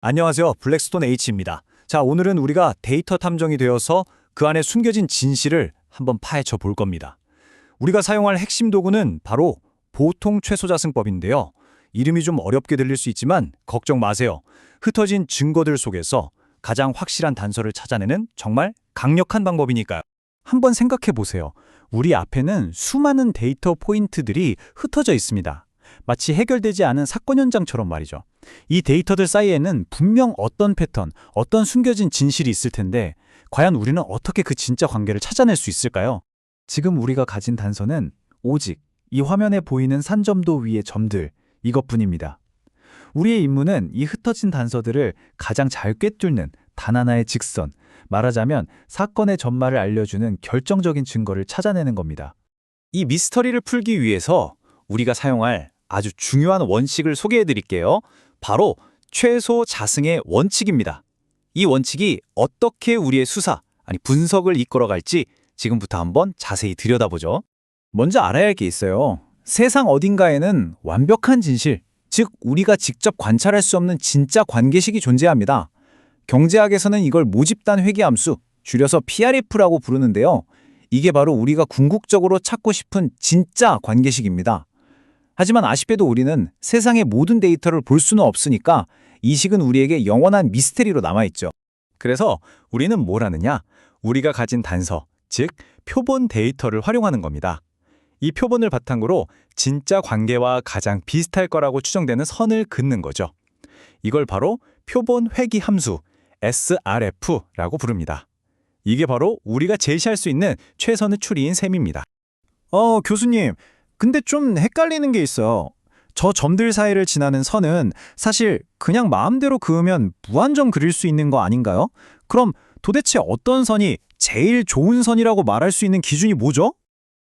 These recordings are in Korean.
안녕하세요. 블랙스톤 H입니다. 자, 오늘은 우리가 데이터 탐정이 되어서 그 안에 숨겨진 진실을 한번 파헤쳐 볼 겁니다. 우리가 사용할 핵심 도구는 바로 보통 최소자승법인데요. 이름이 좀 어렵게 들릴 수 있지만 걱정 마세요. 흩어진 증거들 속에서 가장 확실한 단서를 찾아내는 정말 강력한 방법이니까요. 한번 생각해 보세요. 우리 앞에는 수많은 데이터 포인트들이 흩어져 있습니다. 마치 해결되지 않은 사건 현장처럼 말이죠. 이 데이터들 사이에는 분명 어떤 패턴, 어떤 숨겨진 진실이 있을 텐데 과연 우리는 어떻게 그 진짜 관계를 찾아낼 수 있을까요? 지금 우리가 가진 단서는 오직 이 화면에 보이는 산점도 위의 점들, 이것뿐입니다. 우리의 임무는 이 흩어진 단서들을 가장 잘 꿰뚫는 단 하나의 직선, 말하자면 사건의 전말을 알려주는 결정적인 증거를 찾아내는 겁니다. 이 미스터리를 풀기 위해서 우리가 사용할 아주 중요한 원칙을 소개해 드릴게요. 바로 최소 자승의 원칙입니다. 이 원칙이 어떻게 우리의 수사, 분석을 이끌어갈지 지금부터 한번 자세히 들여다보죠. 먼저 알아야 할 게 있어요. 세상 어딘가에는 완벽한 진실, 즉 우리가 직접 관찰할 수 없는 진짜 관계식이 존재합니다. 경제학에서는 이걸 모집단 회계함수, 줄여서 PRF라고 부르는데요. 이게 바로 우리가 궁극적으로 찾고 싶은 진짜 관계식입니다. 하지만 아쉽게도 우리는 세상의 모든 데이터를 볼 수는 없으니까 이 식은 우리에게 영원한 미스테리로 남아있죠. 그래서 우리는 뭘 하느냐? 우리가 가진 단서, 즉 표본 데이터를 활용하는 겁니다. 이 표본을 바탕으로 진짜 관계와 가장 비슷할 거라고 추정되는 선을 긋는 거죠. 이걸 바로 표본 회귀 함수, SRF라고 부릅니다. 이게 바로 우리가 제시할 수 있는 최선의 추리인 셈입니다. 교수님, 근데 좀 헷갈리는 게 있어요. 저 점들 사이를 지나는 선은 사실 그냥 마음대로 그으면 무한정 그릴 수 있는 거 아닌가요? 그럼 도대체 어떤 선이 제일 좋은 선이라고 말할 수 있는 기준이 뭐죠?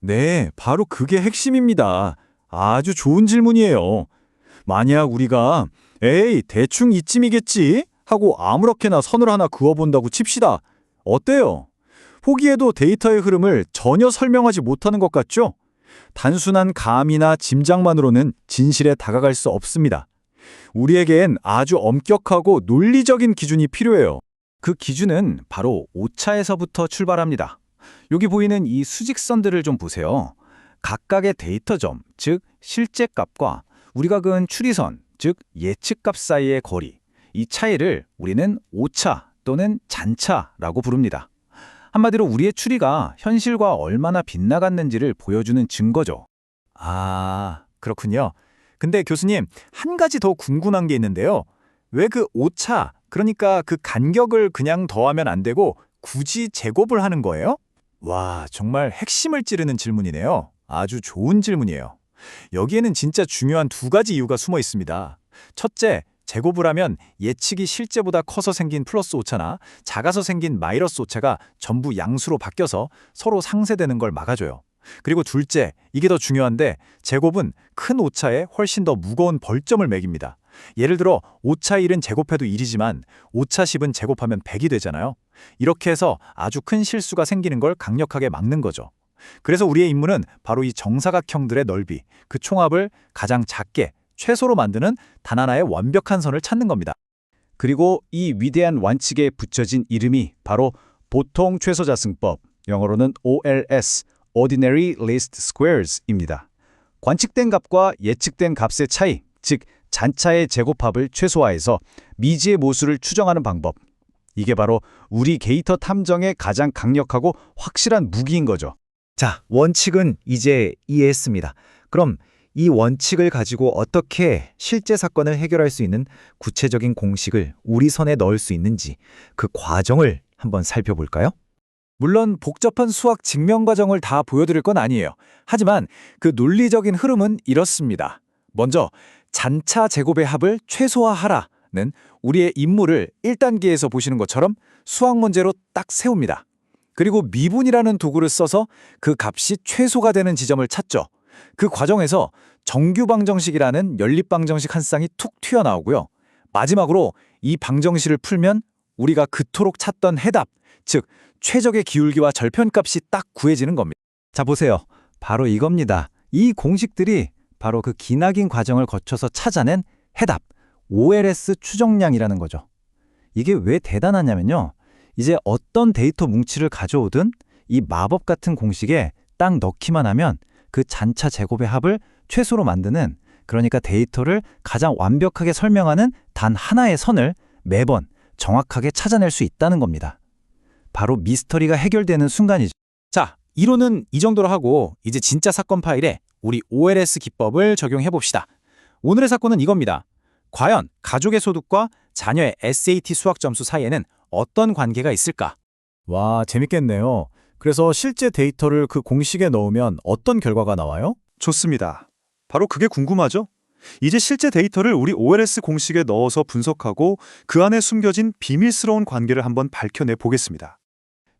네, 바로 그게 핵심입니다. 아주 좋은 질문이에요. 만약 우리가 에이, 대충 이쯤이겠지 하고 아무렇게나 선을 하나 그어본다고 칩시다. 어때요? 보기에도 데이터의 흐름을 전혀 설명하지 못하는 것 같죠? 단순한 감이나 짐작만으로는 진실에 다가갈 수 없습니다. 우리에겐 아주 엄격하고 논리적인 기준이 필요해요. 그 기준은 바로 오차에서부터 출발합니다. 여기 보이는 이 수직선들을 좀 보세요. 각각의 데이터점, 즉 실제 값과 우리가 그은 추리선, 즉 예측값 사이의 거리, 이 차이를 우리는 오차 또는 잔차라고 부릅니다. 한마디로 우리의 추리가 현실과 얼마나 빗나갔는지를 보여주는 증거죠. 아, 그렇군요. 근데 교수님, 한 가지 더 궁금한 게 있는데요. 왜 그 오차, 그러니까 그 간격을 그냥 더하면 안 되고 굳이 제곱을 하는 거예요? 와, 정말 핵심을 찌르는 질문이네요. 아주 좋은 질문이에요. 여기에는 진짜 중요한 두 가지 이유가 숨어 있습니다. 첫째, 제곱을 하면 예측이 실제보다 커서 생긴 플러스 오차나 작아서 생긴 마이너스 오차가 전부 양수로 바뀌어서 서로 상쇄되는 걸 막아줘요. 그리고 둘째, 이게 더 중요한데 제곱은 큰 오차에 훨씬 더 무거운 벌점을 매깁니다. 예를 들어 오차 1은 제곱해도 1이지만 오차 10은 제곱하면 100이 되잖아요. 이렇게 해서 아주 큰 실수가 생기는 걸 강력하게 막는 거죠. 그래서 우리의 임무는 바로 이 정사각형들의 넓이, 그 총합을 가장 작게 최소로 만드는 단 하나의 완벽한 선을 찾는 겁니다. 그리고 이 위대한 원칙에 붙여진 이름이 바로 보통 최소자승법, 영어로는 OLS, Ordinary Least Squares입니다. 관측된 값과 예측된 값의 차이, 즉 잔차의 제곱합을 최소화해서 미지의 모수를 추정하는 방법. 이게 바로 우리 데이터 탐정의 가장 강력하고 확실한 무기인 거죠. 자, 원칙은 이제 이해했습니다. 그럼 이 원칙을 가지고 어떻게 실제 사건을 해결할 수 있는 구체적인 공식을 우리 선에 넣을 수 있는지 그 과정을 한번 살펴볼까요? 물론 복잡한 수학 증명 과정을 다 보여드릴 건 아니에요. 하지만 그 논리적인 흐름은 이렇습니다. 먼저 잔차 제곱의 합을 최소화하라는 우리의 임무를 1단계에서 보시는 것처럼 수학 문제로 딱 세웁니다. 그리고 미분이라는 도구를 써서 그 값이 최소가 되는 지점을 찾죠. 그 과정에서 정규방정식이라는 연립방정식 한 쌍이 툭 튀어나오고요. 마지막으로 이 방정식을 풀면 우리가 그토록 찾던 해답, 즉 최적의 기울기와 절편값이 딱 구해지는 겁니다. 자, 보세요. 바로 이겁니다. 이 공식들이 바로 그 기나긴 과정을 거쳐서 찾아낸 해답, OLS 추정량이라는 거죠. 이게 왜 대단하냐면요. 이제 어떤 데이터 뭉치를 가져오든 이 마법 같은 공식에 딱 넣기만 하면 그 잔차 제곱의 합을 최소로 만드는, 그러니까 데이터를 가장 완벽하게 설명하는 단 하나의 선을 매번 정확하게 찾아낼 수 있다는 겁니다. 바로 미스터리가 해결되는 순간이죠. 자, 이론은 이 정도로 하고 이제 진짜 사건 파일에 우리 OLS 기법을 적용해 봅시다. 오늘의 사건은 이겁니다. 과연 가족의 소득과 자녀의 SAT 수학 점수 사이에는 어떤 관계가 있을까? 와, 재밌겠네요. 그래서 실제 데이터를 그 공식에 넣으면 어떤 결과가 나와요? 좋습니다. 바로 그게 궁금하죠? 이제 실제 데이터를 우리 OLS 공식에 넣어서 분석하고 그 안에 숨겨진 비밀스러운 관계를 한번 밝혀내 보겠습니다.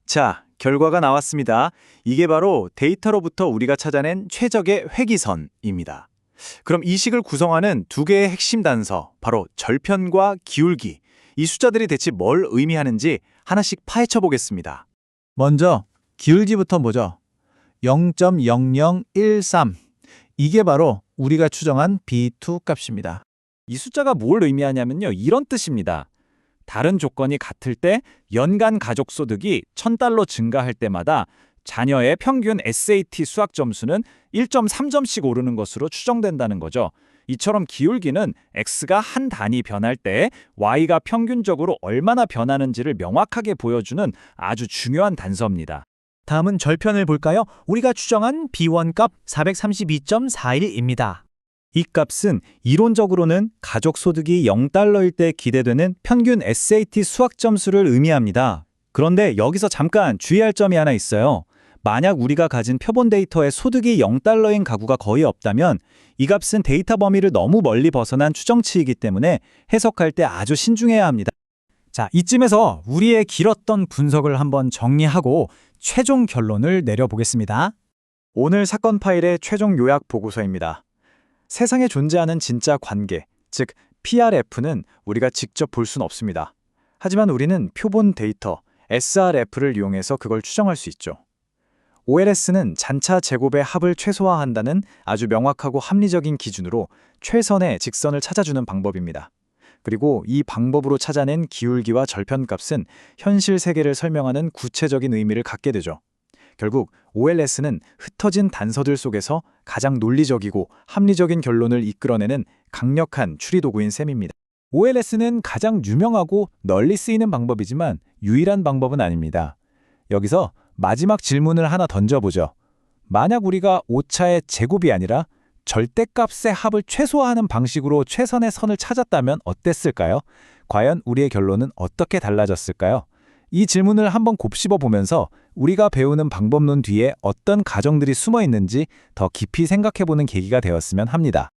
자, 결과가 나왔습니다. 이게 바로 데이터로부터 우리가 찾아낸 최적의 회기선입니다. 그럼 이 식을 구성하는 두 개의 핵심 단서, 바로 절편과 기울기, 이 숫자들이 대체 뭘 의미하는지 하나씩 파헤쳐 보겠습니다. 먼저 기울기부터 보죠. 0.0013. 이게 바로 우리가 추정한 B2 값입니다. 이 숫자가 뭘 의미하냐면요. 이런 뜻입니다. 다른 조건이 같을 때 연간 가족 소득이 $1,000 증가할 때마다 자녀의 평균 SAT 수학 점수는 1.3점씩 오르는 것으로 추정된다는 거죠. 이처럼 기울기는 x가 한 단위 변할 때 y가 평균적으로 얼마나 변하는지를 명확하게 보여주는 아주 중요한 단서입니다. 다음은 절편을 볼까요? 우리가 추정한 B1 값 432.41입니다. 이 값은 이론적으로는 가족 소득이 $0일 때 기대되는 평균 SAT 수학 점수를 의미합니다. 그런데 여기서 잠깐 주의할 점이 하나 있어요. 만약 우리가 가진 표본 데이터에 소득이 $0인 가구가 거의 없다면 이 값은 데이터 범위를 너무 멀리 벗어난 추정치이기 때문에 해석할 때 아주 신중해야 합니다. 자, 이쯤에서 우리의 길었던 분석을 한번 정리하고 최종 결론을 내려보겠습니다. 오늘 사건 파일의 최종 요약 보고서입니다. 세상에 존재하는 진짜 관계, 즉 PRF는 우리가 직접 볼 수는 없습니다. 하지만 우리는 표본 데이터, SRF를 이용해서 그걸 추정할 수 있죠. OLS는 잔차 제곱의 합을 최소화한다는 아주 명확하고 합리적인 기준으로 최선의 직선을 찾아주는 방법입니다. 그리고 이 방법으로 찾아낸 기울기와 절편값은 현실 세계를 설명하는 구체적인 의미를 갖게 되죠. 결국 OLS는 흩어진 단서들 속에서 가장 논리적이고 합리적인 결론을 이끌어내는 강력한 추리도구인 셈입니다. OLS는 가장 유명하고 널리 쓰이는 방법이지만 유일한 방법은 아닙니다. 여기서 마지막 질문을 하나 던져보죠. 만약 우리가 오차의 제곱이 아니라 절대값의 합을 최소화하는 방식으로 최선의 선을 찾았다면 어땠을까요? 과연 우리의 결론은 어떻게 달라졌을까요? 이 질문을 한번 곱씹어 보면서 우리가 배우는 방법론 뒤에 어떤 가정들이 숨어 있는지 더 깊이 생각해보는 계기가 되었으면 합니다.